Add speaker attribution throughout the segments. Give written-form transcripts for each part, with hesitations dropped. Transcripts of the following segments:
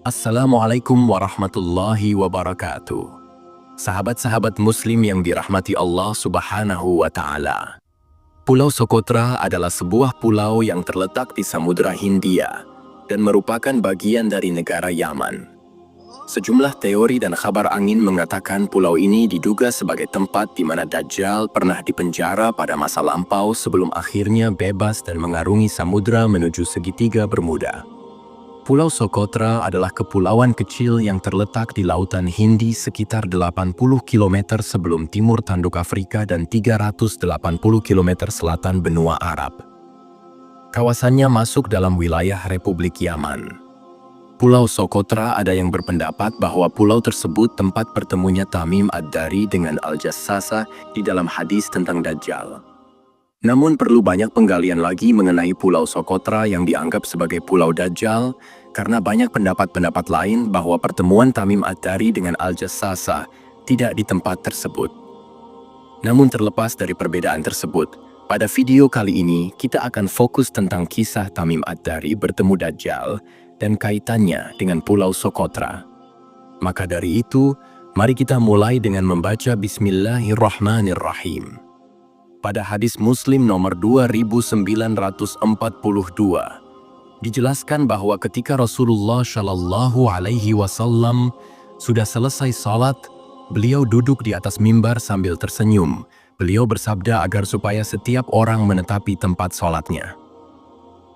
Speaker 1: Assalamualaikum warahmatullahi wabarakatuh. Sahabat-sahabat muslim yang dirahmati Allah subhanahu wa ta'ala. Pulau Socotra adalah sebuah pulau yang terletak di Samudra Hindia dan merupakan bagian dari negara Yaman. Sejumlah teori dan kabar angin mengatakan pulau ini diduga sebagai tempat di mana Dajjal pernah dipenjara pada masa lampau sebelum akhirnya bebas dan mengarungi samudra menuju segitiga Bermuda. Pulau Socotra adalah kepulauan kecil yang terletak di Lautan Hindi sekitar 80 km sebelum timur tanduk Afrika dan 380 km selatan benua Arab. Kawasannya masuk dalam wilayah Republik Yaman. Pulau Socotra ada yang berpendapat bahwa pulau tersebut tempat pertemunya Tamim Ad-Dari dengan Al-Jassasa di dalam hadis tentang Dajjal. Namun perlu banyak penggalian lagi mengenai Pulau Socotra yang dianggap sebagai Pulau Dajjal karena banyak pendapat-pendapat lain bahwa pertemuan Tamim Ad-Dari dengan Al-Jassasa tidak di tempat tersebut. Namun terlepas dari perbedaan tersebut, pada video kali ini kita akan fokus tentang kisah Tamim Ad-Dari bertemu Dajjal dan kaitannya dengan Pulau Socotra. Maka dari itu, mari kita mulai dengan membaca Bismillahirrahmanirrahim. Pada hadis Muslim nomor 2942, dijelaskan bahwa ketika Rasulullah Shallallahu Alaihi Wasallam sudah selesai salat, beliau duduk di atas mimbar sambil tersenyum. Beliau bersabda agar supaya setiap orang menetapi tempat salatnya.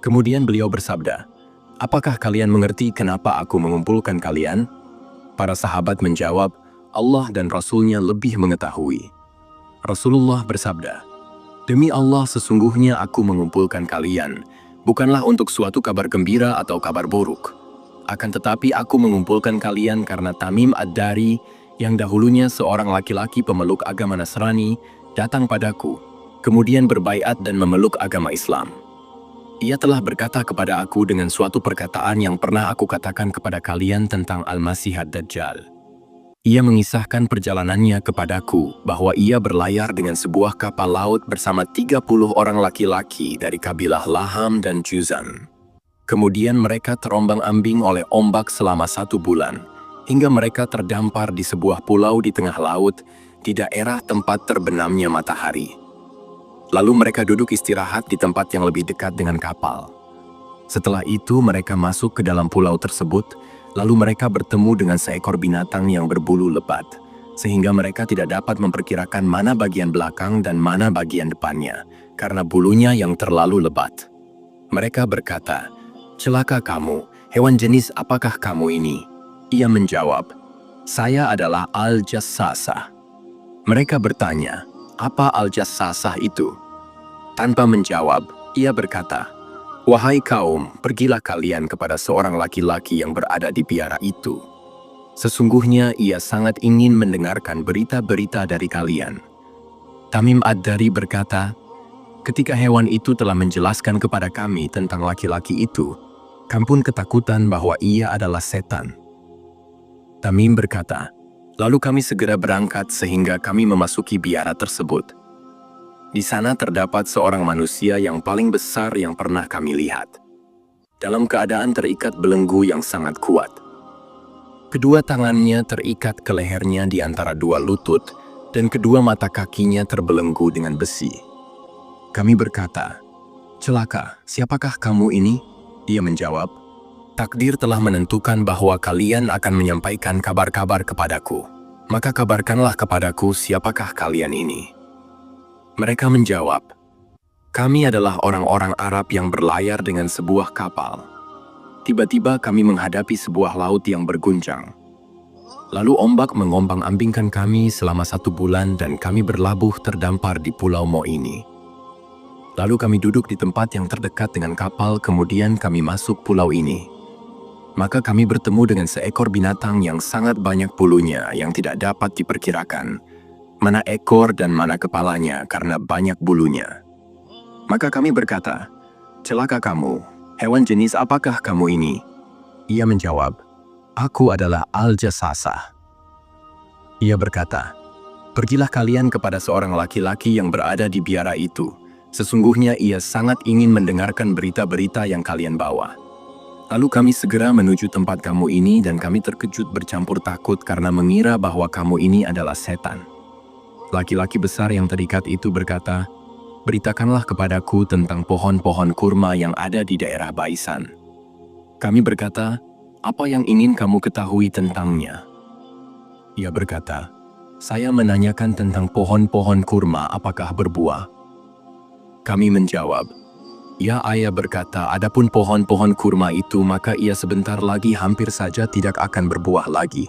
Speaker 1: Kemudian beliau bersabda, "Apakah kalian mengerti kenapa aku mengumpulkan kalian?" Para sahabat menjawab, "Allah dan Rasul-Nya lebih mengetahui." Rasulullah bersabda, "Demi Allah, sesungguhnya aku mengumpulkan kalian bukanlah untuk suatu kabar gembira atau kabar buruk. Akan tetapi aku mengumpulkan kalian karena Tamim Ad-Dari yang dahulunya seorang laki-laki pemeluk agama Nasrani datang padaku, kemudian berbaiat dan memeluk agama Islam. Ia telah berkata kepada aku dengan suatu perkataan yang pernah aku katakan kepada kalian tentang Al-Masih Ad-Dajjal. Ia mengisahkan perjalanannya kepadaku bahwa ia berlayar dengan sebuah kapal laut bersama 30 orang laki-laki dari kabilah Laham dan Juzan. Kemudian mereka terombang-ambing oleh ombak selama 1 bulan, hingga mereka terdampar di sebuah pulau di tengah laut di daerah tempat terbenamnya matahari. Lalu mereka duduk istirahat di tempat yang lebih dekat dengan kapal. Setelah itu mereka masuk ke dalam pulau tersebut. Lalu mereka bertemu dengan seekor binatang yang berbulu lebat, sehingga mereka tidak dapat memperkirakan mana bagian belakang dan mana bagian depannya, karena bulunya yang terlalu lebat. Mereka berkata, "Celaka kamu, hewan jenis apakah kamu ini?" Ia menjawab, "Saya adalah Al-Jassasa." Mereka bertanya, "Apa Al-Jassasa itu?" Tanpa menjawab, ia berkata, "Wahai kaum, pergilah kalian kepada seorang laki-laki yang berada di biara itu. Sesungguhnya ia sangat ingin mendengarkan berita-berita dari kalian." Tamim Ad-Dari berkata, "Ketika hewan itu telah menjelaskan kepada kami tentang laki-laki itu, kami pun ketakutan bahwa ia adalah setan." Tamim berkata, "Lalu kami segera berangkat sehingga kami memasuki biara tersebut. Di sana terdapat seorang manusia yang paling besar yang pernah kami lihat, dalam keadaan terikat belenggu yang sangat kuat. Kedua tangannya terikat ke lehernya di antara 2 lutut, dan kedua mata kakinya terbelenggu dengan besi. Kami berkata, 'Celaka, siapakah kamu ini?' Dia menjawab, 'Takdir telah menentukan bahwa kalian akan menyampaikan kabar-kabar kepadaku. Maka kabarkanlah kepadaku siapakah kalian ini.' Mereka menjawab, 'Kami adalah orang-orang Arab yang berlayar dengan sebuah kapal. Tiba-tiba kami menghadapi sebuah laut yang berguncang. Lalu ombak mengombang-ambingkan kami selama 1 bulan dan kami berlabuh terdampar di Pulau Mo ini. Lalu kami duduk di tempat yang terdekat dengan kapal, kemudian kami masuk pulau ini. Maka kami bertemu dengan seekor binatang yang sangat banyak bulunya yang tidak dapat diperkirakan mana ekor dan mana kepalanya karena banyak bulunya. Maka kami berkata, 'Celaka kamu, hewan jenis apakah kamu ini?' Ia menjawab, 'Aku adalah Al-Jassasa.' Ia berkata, 'Pergilah kalian kepada seorang laki-laki yang berada di biara itu. Sesungguhnya ia sangat ingin mendengarkan berita-berita yang kalian bawa.' Lalu kami segera menuju tempat kamu ini dan kami terkejut bercampur takut karena mengira bahwa kamu ini adalah setan. Laki-laki besar yang terikat itu berkata, "Beritakanlah kepadaku tentang pohon-pohon kurma yang ada di daerah Baisan." Kami berkata, "Apa yang ingin kamu ketahui tentangnya?" Ia berkata, "Saya menanyakan tentang pohon-pohon kurma apakah berbuah." Kami menjawab, "Ya," ayah berkata, "adapun pohon-pohon kurma itu maka ia sebentar lagi hampir saja tidak akan berbuah lagi."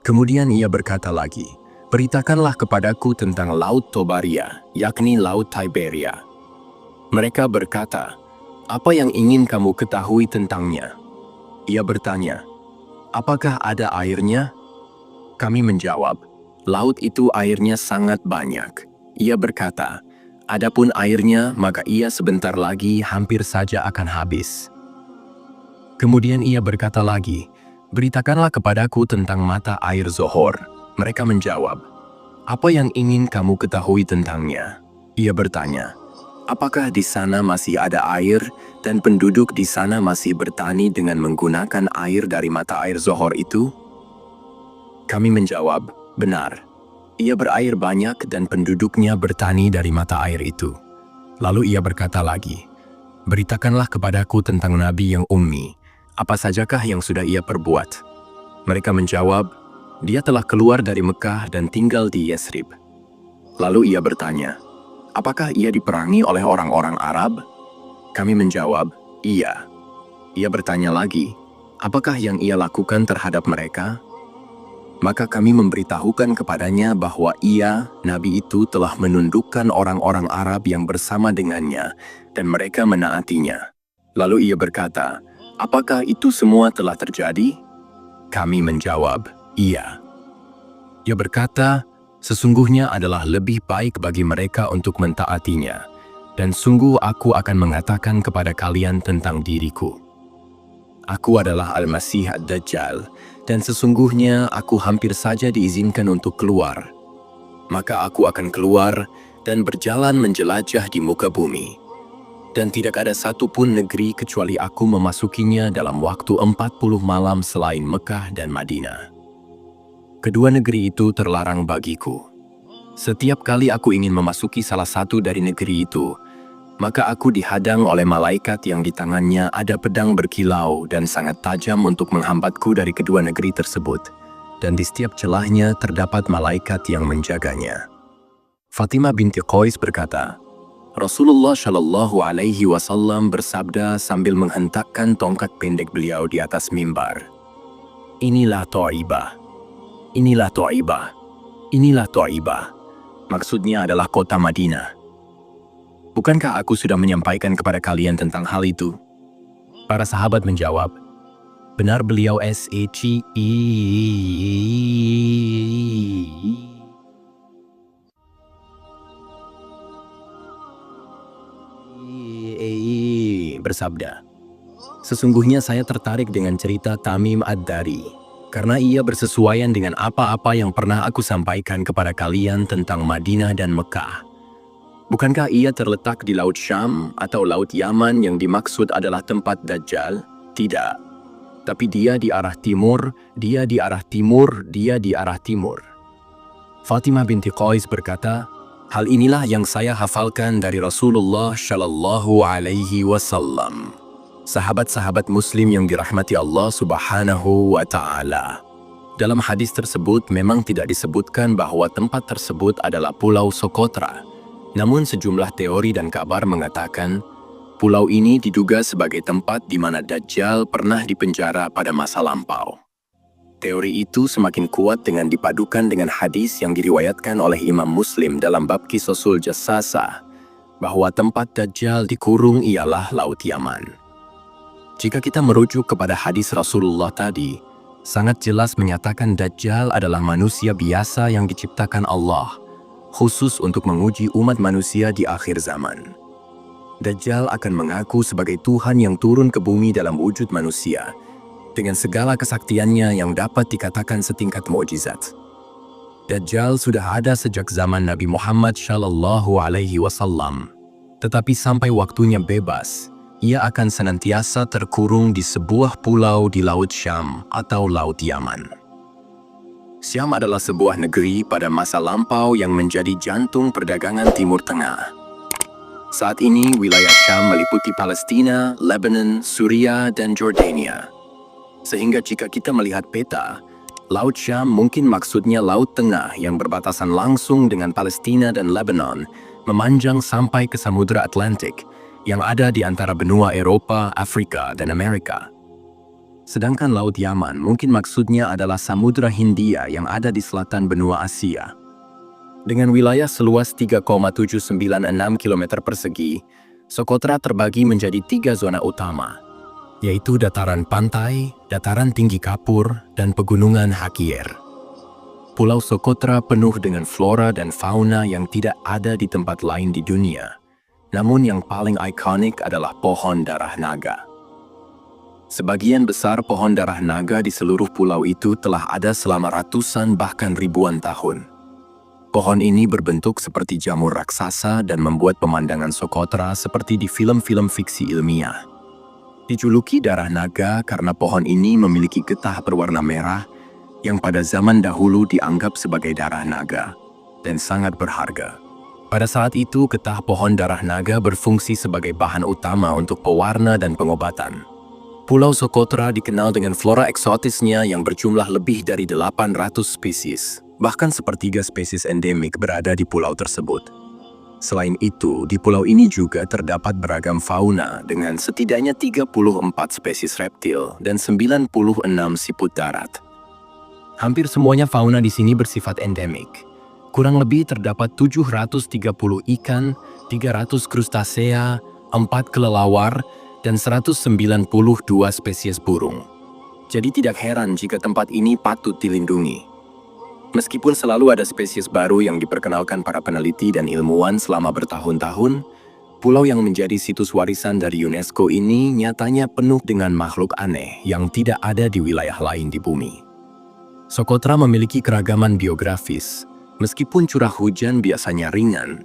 Speaker 1: Kemudian ia berkata lagi, "Beritakanlah kepadaku tentang Laut Tobaria, yakni Laut Tiberia." Mereka berkata, "Apa yang ingin kamu ketahui tentangnya?" Ia bertanya, "Apakah ada airnya?" Kami menjawab, "Laut itu airnya sangat banyak." Ia berkata, "Adapun airnya, maka ia sebentar lagi hampir saja akan habis." Kemudian ia berkata lagi, "Beritakanlah kepadaku tentang mata air Zohor." Mereka menjawab, "Apa yang ingin kamu ketahui tentangnya?" Ia bertanya, "Apakah di sana masih ada air dan penduduk di sana masih bertani dengan menggunakan air dari mata air Zohor itu?" Kami menjawab, "Benar. Ia berair banyak dan penduduknya bertani dari mata air itu." Lalu ia berkata lagi, "Beritakanlah kepadaku tentang Nabi yang ummi. Apa sajakah yang sudah ia perbuat?" Mereka menjawab, "Dia telah keluar dari Mekah dan tinggal di Yesrib." Lalu ia bertanya, "Apakah ia diperangi oleh orang-orang Arab?" Kami menjawab, "Iya." Ia bertanya lagi, "Apakah yang ia lakukan terhadap mereka?" Maka kami memberitahukan kepadanya bahwa ia, Nabi itu, telah menundukkan orang-orang Arab yang bersama dengannya, dan mereka menaatinya. Lalu ia berkata, "Apakah itu semua telah terjadi?" Kami menjawab, "Iya." Ia berkata, "Sesungguhnya adalah lebih baik bagi mereka untuk mentaatinya, dan sungguh aku akan mengatakan kepada kalian tentang diriku. Aku adalah Al-Masih Ad-Dajjal, dan sesungguhnya aku hampir saja diizinkan untuk keluar. Maka aku akan keluar dan berjalan menjelajah di muka bumi. Dan tidak ada satupun negeri kecuali aku memasukinya dalam waktu 40 malam selain Mekah dan Madinah. Kedua negeri itu terlarang bagiku. Setiap kali aku ingin memasuki salah satu dari negeri itu, maka aku dihadang oleh malaikat yang di tangannya ada pedang berkilau dan sangat tajam untuk menghambatku dari kedua negeri tersebut, dan di setiap celahnya terdapat malaikat yang menjaganya." Fatimah binti Qais berkata, Rasulullah Shallallahu Alaihi Wasallam bersabda sambil menghentakkan tongkat pendek beliau di atas mimbar, "Inilah Thaibah, inilah Thaibah, inilah Thaibah." Maksudnya adalah kota Madinah. "Bukankah aku sudah menyampaikan kepada kalian tentang hal itu?" Para sahabat menjawab, "Benar beliau SHI." Bersabda, "Sesungguhnya saya tertarik dengan cerita Tamim Ad-Dari, karena ia bersesuaian dengan apa-apa yang pernah aku sampaikan kepada kalian tentang Madinah dan Mekah. Bukankah ia terletak di Laut Syam atau Laut Yaman yang dimaksud adalah tempat Dajjal? Tidak. Tapi dia di arah timur, dia di arah timur, dia di arah timur." Fatimah binti Qais berkata, "Hal inilah yang saya hafalkan dari Rasulullah Shallallahu Alaihi Wasallam." Sahabat-sahabat Muslim yang dirahmati Allah Subhanahu wa Ta'ala. Dalam hadis tersebut memang tidak disebutkan bahwa tempat tersebut adalah Pulau Sokotra. Namun sejumlah teori dan kabar mengatakan pulau ini diduga sebagai tempat di mana Dajjal pernah dipenjara pada masa lampau. Teori itu semakin kuat dengan dipadukan dengan hadis yang diriwayatkan oleh Imam Muslim dalam bab Qisasul Jassasa, bahwa tempat Dajjal dikurung ialah Laut Yaman. Jika kita merujuk kepada hadis Rasulullah tadi, sangat jelas menyatakan Dajjal adalah manusia biasa yang diciptakan Allah, khusus untuk menguji umat manusia di akhir zaman. Dajjal akan mengaku sebagai Tuhan yang turun ke bumi dalam wujud manusia, dengan segala kesaktiannya yang dapat dikatakan setingkat mukjizat. Dajjal sudah ada sejak zaman Nabi Muhammad Shallallahu Alaihi Wasallam, tetapi sampai waktunya bebas, ia akan senantiasa terkurung di sebuah pulau di Laut Syam atau Laut Yaman. Syam adalah sebuah negeri pada masa lampau yang menjadi jantung perdagangan Timur Tengah. Saat ini, wilayah Syam meliputi Palestina, Lebanon, Suriah, dan Jordania. Sehingga jika kita melihat peta, Laut Syam mungkin maksudnya Laut Tengah yang berbatasan langsung dengan Palestina dan Lebanon, memanjang sampai ke Samudra Atlantik, yang ada di antara benua Eropa, Afrika, dan Amerika. Sedangkan Laut Yaman mungkin maksudnya adalah Samudra Hindia yang ada di selatan benua Asia. Dengan wilayah seluas 3,796 km persegi, Socotra terbagi menjadi 3 zona utama, yaitu dataran pantai, dataran tinggi kapur, dan pegunungan Hakier. Pulau Socotra penuh dengan flora dan fauna yang tidak ada di tempat lain di dunia. Namun yang paling ikonik adalah pohon darah naga. Sebagian besar pohon darah naga di seluruh pulau itu telah ada selama ratusan bahkan ribuan tahun. Pohon ini berbentuk seperti jamur raksasa dan membuat pemandangan Socotra seperti di film-film fiksi ilmiah. Dijuluki darah naga karena pohon ini memiliki getah berwarna merah yang pada zaman dahulu dianggap sebagai darah naga dan sangat berharga. Pada saat itu, getah pohon darah naga berfungsi sebagai bahan utama untuk pewarna dan pengobatan. Pulau Socotra dikenal dengan flora eksotisnya yang berjumlah lebih dari 800 spesies. Bahkan sepertiga spesies endemik berada di pulau tersebut. Selain itu, di pulau ini juga terdapat beragam fauna dengan setidaknya 34 spesies reptil dan 96 siput darat. Hampir semuanya fauna di sini bersifat endemik. Kurang lebih terdapat 730 ikan, 300 krustasea, 4 kelelawar, dan 192 spesies burung. Jadi tidak heran jika tempat ini patut dilindungi. Meskipun selalu ada spesies baru yang diperkenalkan para peneliti dan ilmuwan selama bertahun-tahun, pulau yang menjadi situs warisan dari UNESCO ini nyatanya penuh dengan makhluk aneh yang tidak ada di wilayah lain di bumi. Socotra memiliki keragaman biografis. Meskipun curah hujan biasanya ringan,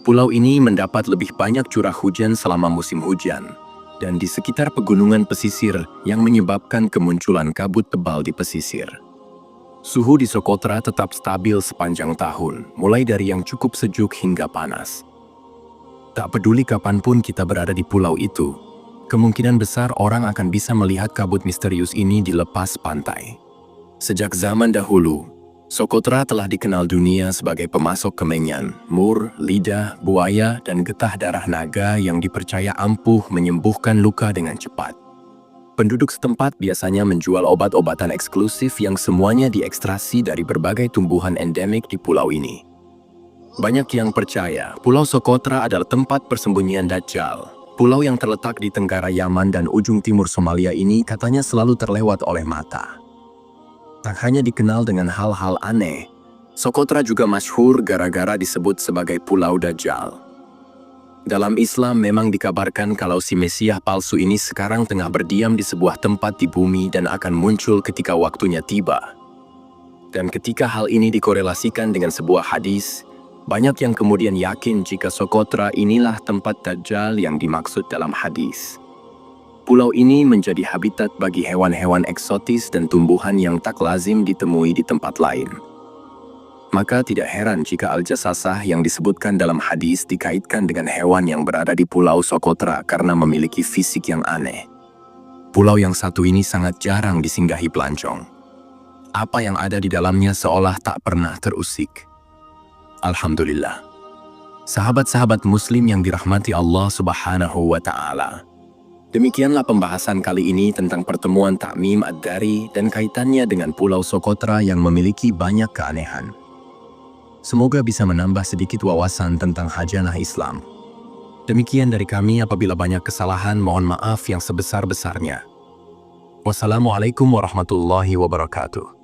Speaker 1: pulau ini mendapat lebih banyak curah hujan selama musim hujan dan di sekitar pegunungan pesisir yang menyebabkan kemunculan kabut tebal di pesisir. Suhu di Socotra tetap stabil sepanjang tahun, mulai dari yang cukup sejuk hingga panas. Tak peduli kapanpun kita berada di pulau itu, kemungkinan besar orang akan bisa melihat kabut misterius ini di lepas pantai. Sejak zaman dahulu, Socotra telah dikenal dunia sebagai pemasok kemenyan, mur, lidah, buaya, dan getah darah naga yang dipercaya ampuh menyembuhkan luka dengan cepat. Penduduk setempat biasanya menjual obat-obatan eksklusif yang semuanya diekstrasi dari berbagai tumbuhan endemik di pulau ini. Banyak yang percaya Pulau Socotra adalah tempat persembunyian Dajjal. Pulau yang terletak di tenggara Yaman dan ujung timur Somalia ini katanya selalu terlewat oleh mata. Tak hanya dikenal dengan hal-hal aneh, Socotra juga masyhur gara-gara disebut sebagai Pulau Dajjal. Dalam Islam memang dikabarkan kalau si Mesias palsu ini sekarang tengah berdiam di sebuah tempat di bumi dan akan muncul ketika waktunya tiba. Dan ketika hal ini dikorelasikan dengan sebuah hadis, banyak yang kemudian yakin jika Socotra inilah tempat Dajjal yang dimaksud dalam hadis. Pulau ini menjadi habitat bagi hewan-hewan eksotis dan tumbuhan yang tak lazim ditemui di tempat lain. Maka tidak heran jika Al-Jassasah yang disebutkan dalam hadis dikaitkan dengan hewan yang berada di Pulau Socotra karena memiliki fisik yang aneh. Pulau yang satu ini sangat jarang disinggahi pelancong. Apa yang ada di dalamnya seolah tak pernah terusik. Alhamdulillah. Sahabat-sahabat Muslim yang dirahmati Allah Subhanahu wa Ta'ala. Demikianlah pembahasan kali ini tentang pertemuan Tamim Ad-Dari dan kaitannya dengan Pulau Socotra yang memiliki banyak keanehan. Semoga bisa menambah sedikit wawasan tentang khajanah Islam. Demikian dari kami, apabila banyak kesalahan mohon maaf yang sebesar-besarnya. Wassalamualaikum warahmatullahi wabarakatuh.